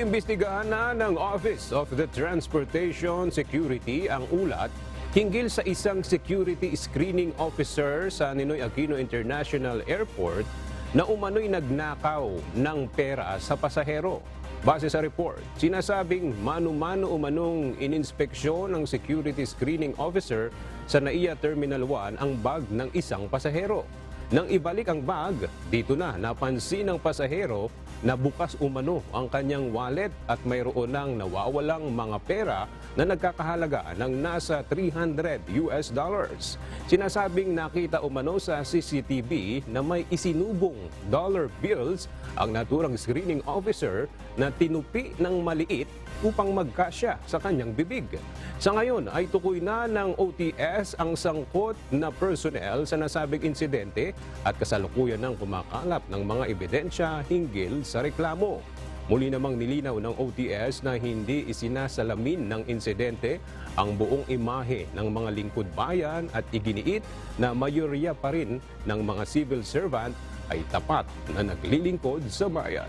Iniimbestigahan na ng Office of the Transportation Security ang ulat hinggil sa isang security screening officer sa Ninoy Aquino International Airport na umano'y nagnakaw ng pera sa pasahero. Base sa report, sinasabing mano-mano umanong ininspeksyon ng security screening officer sa NAIA Terminal 1 ang bag ng isang pasahero. Nang ibalik ang bag, dito na napansin ng pasahero na bukas umano ang kanyang wallet at mayroon ng nawawalang mga pera na nagkakahalaga ng nasa $300. Sinasabing nakita umano sa CCTV na may isinubong dollar bills ang naturang screening officer na tinupi ng maliit upang magkasya sa kanyang bibig. Sa ngayon ay tukoy na ng OTS ang sangkot na personnel sa nasabing insidente at kasalukuyan ng kumakalap ng mga ebidensya hinggil sa reklamo. Muli namang nilinaw ng OTS na hindi isinasalamin ng insidente ang buong imahe ng mga lingkod bayan at iginiit na mayorya pa rin ng mga civil servant ay tapat na naglilingkod sa bayan.